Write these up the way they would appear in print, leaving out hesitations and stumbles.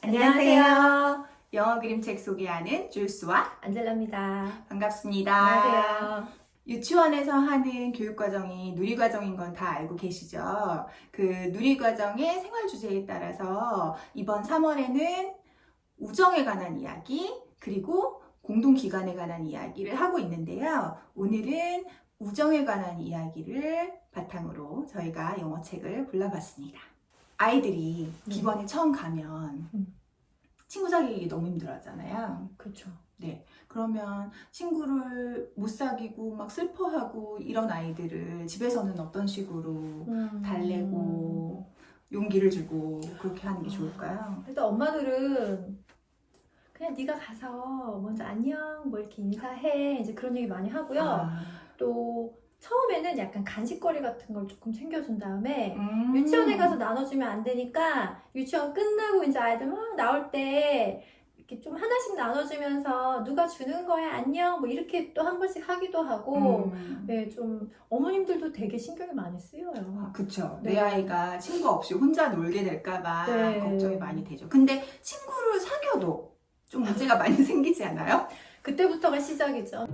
안녕하세요. 영어 그림책 소개하는 줄스와 안젤라입니다. 반갑습니다. 안녕하세요. 유치원에서 하는 교육과정이 누리과정인 건 다 알고 계시죠? 그 누리과정의 생활 주제에 따라서 이번 3월에는 우정에 관한 이야기, 그리고 공동기관에 관한 이야기를 하고 있는데요. 오늘은 우정에 관한 이야기를 바탕으로 저희가 영어책을 골라봤습니다. 아이들이 기관에 처음 가면 친구 사귀기 너무 힘들어하잖아요. 그렇죠. 네. 그러면 친구를 못 사귀고 막 슬퍼하고 이런 아이들을 집에서는 어떤 식으로 달래고 용기를 주고 그렇게 하는 게 좋을까요? 일단 엄마들은 그냥 네가 가서 먼저 안녕 뭐 이렇게 인사해 이제 그런 얘기 많이 하고요. 또 처음에는 약간 간식거리 같은 걸 조금 챙겨준 다음에 유치원에 가서 나눠주면 안 되니까 유치원 끝나고 이제 아이들 막 나올 때 이렇게 좀 하나씩 나눠주면서 누가 주는 거야 안녕 뭐 이렇게 또 한 번씩 하기도 하고 네, 좀 어머님들도 되게 신경이 많이 쓰여요. 그쵸. 네. 내 아이가 친구 없이 혼자 놀게 될까봐 네. 걱정이 많이 되죠. 근데 친구를 사귀어도 좀 문제가 많이 생기지 않아요? 그때부터가 시작이죠.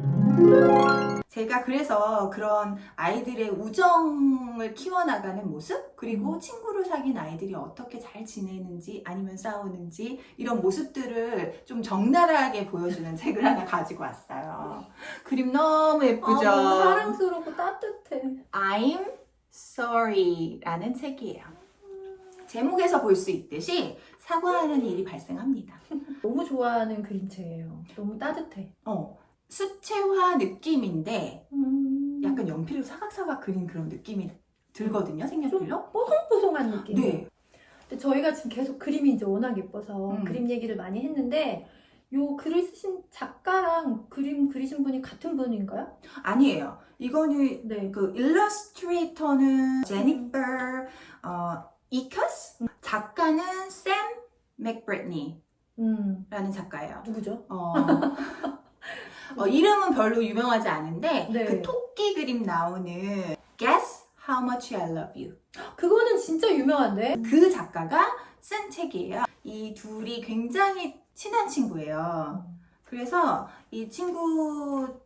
제가 그래서 그런 아이들의 우정을 키워나가는 모습, 그리고 친구를 사귄 아이들이 어떻게 잘 지내는지 아니면 싸우는지 이런 모습들을 좀 적나라하게 보여주는 책을 하나 가지고 왔어요. 그림 너무 예쁘죠? 너무 사랑스럽고 따뜻해. I'm Sorry 라는 책이에요. 제목에서 볼 수 있듯이 사과하는 일이 발생합니다. 너무 좋아하는 그림체예요. 너무 따뜻해. 수채화 느낌인데 약간 연필로 사각사각 그린 그런 느낌이 들거든요, 색연필로. 좀 뽀송뽀송한 느낌. 네. 근데 저희가 지금 계속 그림이 이제 워낙 예뻐서 그림 얘기를 많이 했는데 요 글을 쓰신 작가랑 그림 그리신 분이 같은 분인가요? 아니에요. 이거는 네. 그 일러스트레이터는 제니퍼 이커스, 작가는 샘 맥브리트니 라는 작가예요. 누구죠? 이름은 별로 유명하지 않은데 네. 그 토끼 그림 나오는 Guess How Much I Love You 그거는 진짜 유명한데? 그 작가가 쓴 책이에요. 이 둘이 굉장히 친한 친구예요. 그래서 이 친구들이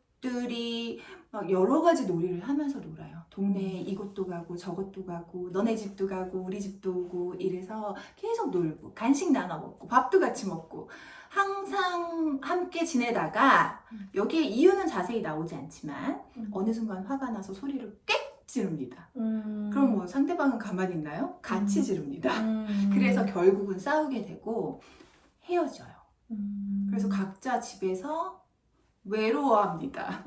막 여러 가지 놀이를 하면서 놀아요. 동네에 이곳도 가고 저것도 가고 너네 집도 가고 우리 집도 오고 이래서 계속 놀고 간식 나눠 먹고 밥도 같이 먹고 항상 함께 지내다가 여기에 이유는 자세히 나오지 않지만 어느 순간 화가 나서 소리를 꽥 지릅니다. 그럼 뭐 상대방은 가만히 있나요? 같이 지릅니다. 그래서 결국은 싸우게 되고 헤어져요. 그래서 각자 집에서 외로워합니다.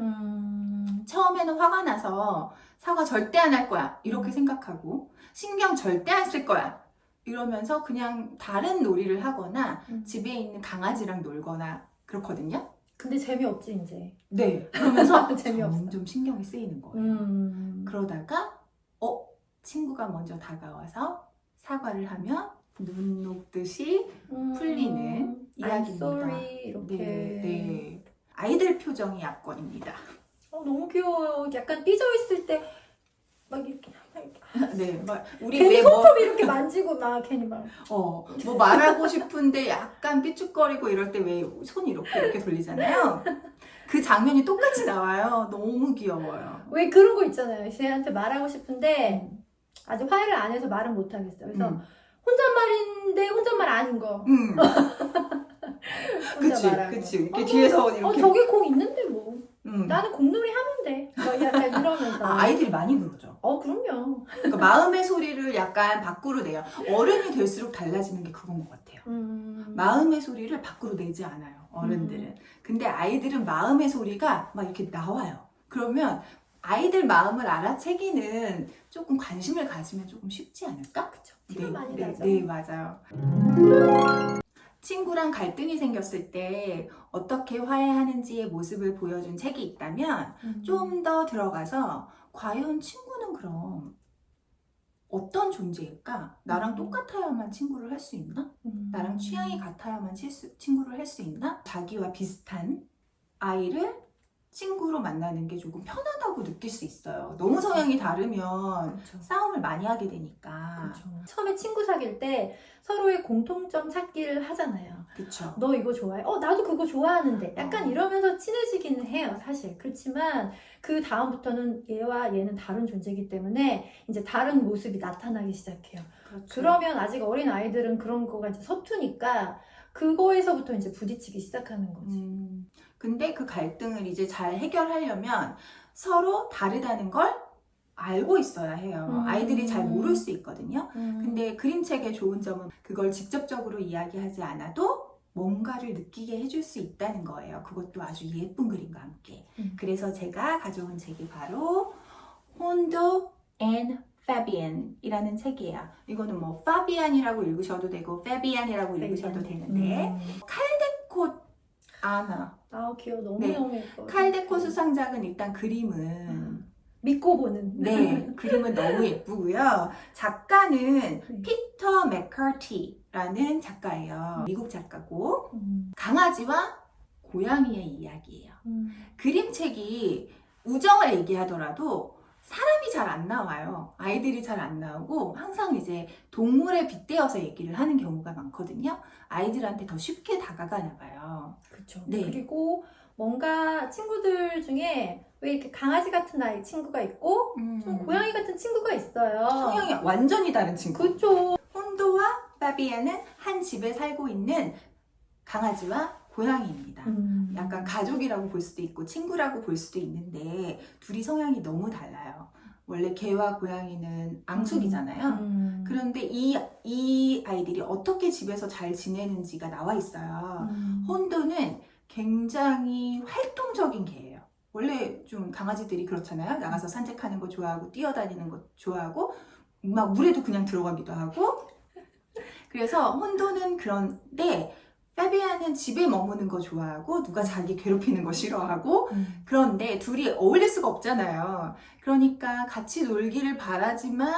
처음에는 화가 나서 사과 절대 안 할 거야 이렇게 생각하고 신경 절대 안 쓸 거야 이러면서 그냥 다른 놀이를 하거나 집에 있는 강아지랑 놀거나 그렇거든요. 근데 재미없지 이제. 네. 그러면서 재미없어. 점점 신경이 쓰이는 거예요. 그러다가 친구가 먼저 다가와서 사과를 하면 눈 녹듯이 풀리는 이야기입니다. I'm sorry 이렇게. 네. 아이들 표정이 압권입니다. 너무 귀여워요. 약간 삐져있을 때 막 이렇게 네, 우리 괜히 왜 손톱 이렇게 만지고 막 괜히 막 뭐 말하고 싶은데 약간 삐죽거리고 이럴 때 왜 손 이렇게 돌리잖아요. 그 장면이 똑같이 나와요. 너무 귀여워요. 왜 그런 거 있잖아요. 쟤한테 말하고 싶은데 아직 화해를 안 해서 말은 못 하겠어요. 그래서 혼잣말인데 혼잣말 아닌 거. 그치. 이렇게 뒤에서 이렇게. 저기 공 있는데 뭐. 나는 공놀이 하면 돼. 뭐 약간 이러면서. 아이들이 많이 그러죠. 그럼요. 그러니까 마음의 소리를 약간 밖으로 내요. 어른이 될수록 달라지는 게 그건 것 같아요. 마음의 소리를 밖으로 내지 않아요, 어른들은. 근데 아이들은 마음의 소리가 막 이렇게 나와요. 그러면 아이들 마음을 알아채기는 조금 관심을 가지면 조금 쉽지 않을까? 그쵸. 티가 많이 나죠. 네, 맞아요. 친구랑 갈등이 생겼을 때 어떻게 화해하는지의 모습을 보여준 책이 있다면 좀 더 들어가서 과연 친구는 그럼 어떤 존재일까? 나랑 똑같아야만 친구를 할 수 있나? 나랑 취향이 같아야만 친구를 할 수 있나? 자기와 비슷한 아이를 친구로 만나는 게 조금 편하다고 느낄 수 있어요. 너무 성향이 다르면 그렇죠. 싸움을 많이 하게 되니까. 그렇죠. 처음에 친구 사귈 때 서로의 공통점 찾기를 하잖아요. 그렇죠. 너 이거 좋아해? 나도 그거 좋아하는데. 약간 어. 이러면서 친해지기는 해요, 사실. 그렇지만 그 다음부터는 얘와 얘는 다른 존재이기 때문에 이제 다른 모습이 나타나기 시작해요. 그렇죠. 그러면 아직 어린 아이들은 그런 거가 이제 서투니까 그거에서부터 이제 부딪히기 시작하는 거지. 근데 그 갈등을 이제 잘 해결하려면 서로 다르다는 걸 알고 있어야 해요. 아이들이 잘 모를 수 있거든요. 근데 그림책의 좋은 점은 그걸 직접적으로 이야기하지 않아도 뭔가를 느끼게 해줄 수 있다는 거예요. 그것도 아주 예쁜 그림과 함께. 그래서 제가 가져온 책이 바로 혼도 앤 파비안이라는 책이에요. 이거는 뭐 파비안이라고 읽으셔도 되고 페비안이라고 읽으셔도 되는데 칼데콧 아나 귀여워. 네. 너무너무 예뻐. 칼데코 수상작은 일단 그림은 믿고 보는. 네, 그림은 너무 예쁘고요. 작가는 피터 맥카티라는 작가예요. 미국 작가고 강아지와 고양이의 이야기예요. 그림책이 우정을 얘기하더라도 사람이 잘 안 나와요. 아이들이 잘 안 나오고 항상 이제 동물에 빗대어서 얘기를 하는 경우가 많거든요. 아이들한테 더 쉽게 다가가나 봐요. 그렇죠. 네. 그리고 뭔가 친구들 중에 왜 이렇게 강아지 같은 아이 친구가 있고 좀 고양이 같은 친구가 있어요. 성향이 완전히 다른 친구. 그렇죠. 혼도와 파비안은 한 집에 살고 있는 강아지와 고양이입니다. 약간 가족이라고 볼 수도 있고 친구라고 볼 수도 있는데 둘이 성향이 너무 달라요. 원래 개와 고양이는 앙숙이잖아요. 그런데 이 아이들이 어떻게 집에서 잘 지내는지가 나와 있어요. 혼도는 굉장히 활동적인 개예요. 원래 좀 강아지들이 그렇잖아요. 나가서 산책하는 거 좋아하고 뛰어다니는 거 좋아하고 막 물에도 그냥 들어가기도 하고. 그래서 혼도는 그런데 파비안은 집에 머무는 거 좋아하고 누가 자기 괴롭히는 거 싫어하고 그런데 둘이 어울릴 수가 없잖아요. 그러니까 같이 놀기를 바라지만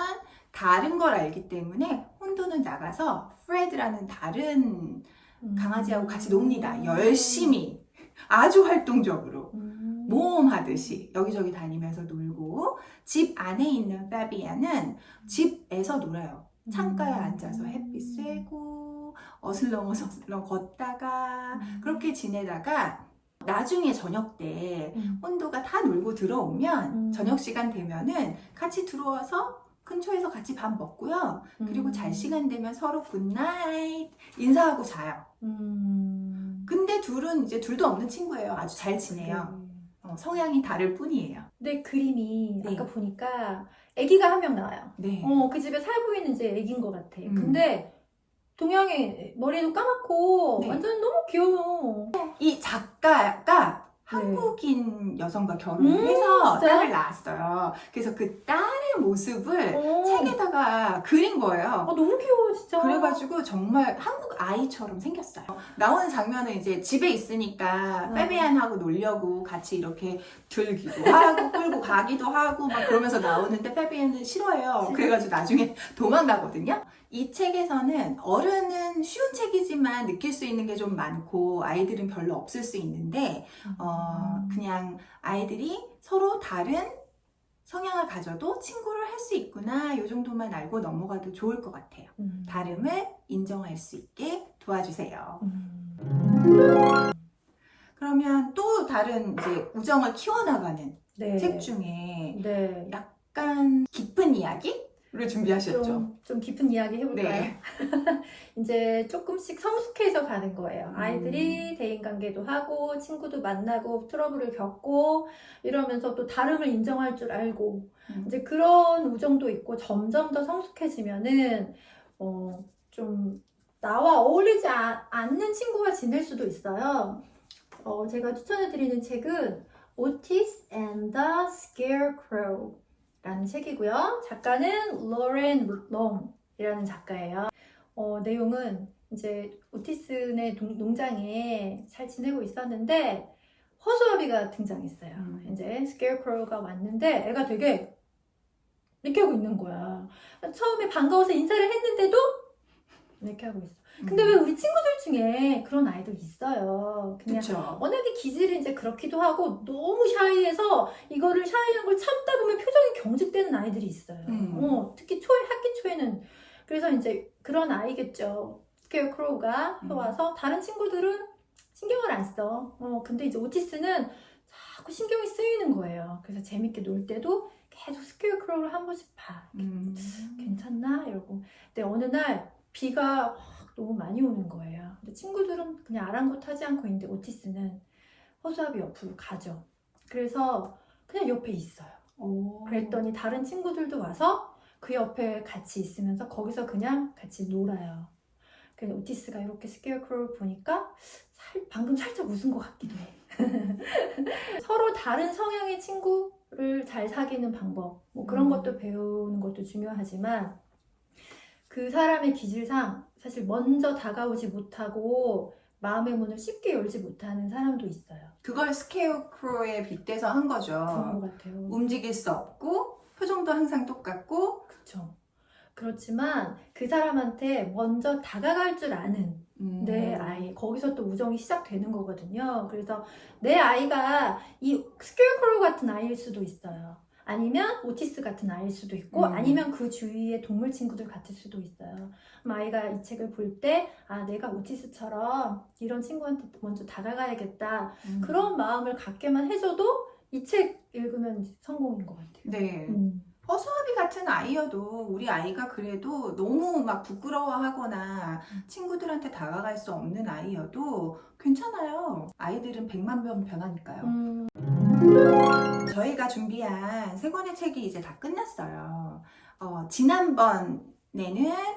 다른 걸 알기 때문에 혼도는 나가서 프레드라는 다른 강아지하고 같이 놉니다. 열심히 아주 활동적으로 모험하듯이 여기저기 다니면서 놀고 집 안에 있는 파비안은 집에서 놀아요. 창가에 앉아서 햇빛 쐬고 어슬렁어슬렁 걷다가 그렇게 지내다가 나중에 저녁 때 혼도가 다 놀고 들어오면 저녁 시간 되면은 같이 들어와서 근처에서 같이 밥 먹고요. 그리고 잘 시간 되면 서로 굿나잇 인사하고 자요. 근데 둘은 이제 둘도 없는 친구예요. 아주 잘 지내요. 성향이 다를 뿐이에요. 근데 그림이 네. 아까 보니까 아기가 한 명 나와요. 네. 그 집에 살고 있는 이제 아기인 것 같아. 근데 동양의 머리도 까맣고 네. 완전 너무 귀여워. 이 작가가 한국인 여성과 결혼을 해서 진짜요? 딸을 낳았어요. 그래서 그 딸의 모습을 책에다가 그린 거예요. 너무 귀여워 진짜. 그래가지고 정말 한국 아이처럼 생겼어요. 나오는 장면은 이제 집에 있으니까 파비안하고 놀려고 같이 이렇게 들기도 하고 끌고 가기도 하고 막 그러면서 나오는데 파비안은 싫어해요. 그래가지고 나중에 도망가거든요. 이 책에서는 어른은 쉬운 책이지만 느낄 수 있는 게 좀 많고 아이들은 별로 없을 수 있는데 그냥 아이들이 서로 다른 성향을 가져도 친구를 할 수 있구나 이 정도만 알고 넘어가도 좋을 것 같아요. 다름을 인정할 수 있게 도와주세요. 그러면 또 다른 이제 우정을 키워나가는 책 중에 약간 깊은 이야기를 준비하셨죠? 좀 깊은 이야기 해볼까요? 네. 이제 조금씩 성숙해져 가는 거예요. 아이들이 대인관계도 하고 친구도 만나고 트러블을 겪고 이러면서 또 다름을 인정할 줄 알고 이제 그런 우정도 있고 점점 더 성숙해지면은 좀 나와 어울리지 않는 친구가 지낼 수도 있어요. 제가 추천해드리는 책은 Otis and the Scarecrow 라는 책이고요. 작가는 로렌 롱이라는 작가예요. 내용은 이제 오티스네 농장에 잘 지내고 있었는데 허수아비가 등장했어요. 이제 스케어크로우가 왔는데 애가 되게 이렇게 하고 있는 거야. 처음에 반가워서 인사를 했는데도 이렇게 하고 있어. 근데 왜 우리 친구들 중에 그런 아이들 있어요. 그냥 그렇죠. 워낙에 기질이 이제 그렇기도 하고 너무 샤이해서 이거를 샤이한 걸 참다 보면 표정이 경직되는 아이들이 있어요. 특히 학기 초에는. 그래서 이제 그런 아이겠죠. 스케어크로우가 와서 다른 친구들은 신경을 안 써. 근데 이제 오티스는 자꾸 신경이 쓰이는 거예요. 그래서 재밌게 놀 때도 계속 스케어크로우를 한 번씩 봐. 괜찮나? 이러고. 근데 어느 날 비가 너무 많이 오는 거예요. 근데 친구들은 그냥 아랑곳하지 않고 있는데 오티스는 허수아비 옆으로 가죠. 그래서 그냥 옆에 있어요. 그랬더니 다른 친구들도 와서 그 옆에 같이 있으면서 거기서 그냥 같이 놀아요. 그래서 오티스가 이렇게 스케어크로우를 보니까 방금 살짝 웃은 것 같기도 해. 서로 다른 성향의 친구를 잘 사귀는 방법, 뭐 그런 것도 배우는 것도 중요하지만 그 사람의 기질상 사실 먼저 다가오지 못하고 마음의 문을 쉽게 열지 못하는 사람도 있어요. 그걸 스케어크로우에 빗대서 한 거죠. 그런 것 같아요. 움직일 수 없고 표정도 항상 똑같고. 그렇죠. 그렇지만 그 사람한테 먼저 다가갈 줄 아는 내 아이, 거기서 또 우정이 시작되는 거거든요. 그래서 내 아이가 이 스케어크로우 같은 아이일 수도 있어요. 아니면 오티스 같은 아이일 수도 있고 아니면 그 주위의 동물 친구들 같을 수도 있어요. 그럼 아이가 이 책을 볼 때 내가 오티스처럼 이런 친구한테 먼저 다가가야겠다. 그런 마음을 갖게만 해줘도 이 책 읽으면 성공인 것 같아요. 네. 허수아비 같은 아이여도 우리 아이가 그래도 너무 막 부끄러워하거나 친구들한테 다가갈 수 없는 아이여도 괜찮아요. 아이들은 100만 번 변하니까요. 저희가 준비한 3권의 책이 이제 다 끝났어요. 지난번에는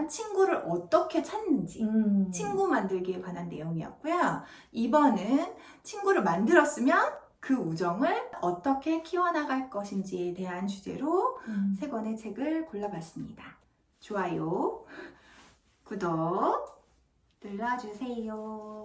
친구를 어떻게 찾는지 친구 만들기에 관한 내용이었고요. 이번은 친구를 만들었으면 그 우정을 어떻게 키워나갈 것인지에 대한 주제로 3권의 책을 골라봤습니다. 좋아요, 구독 눌러주세요.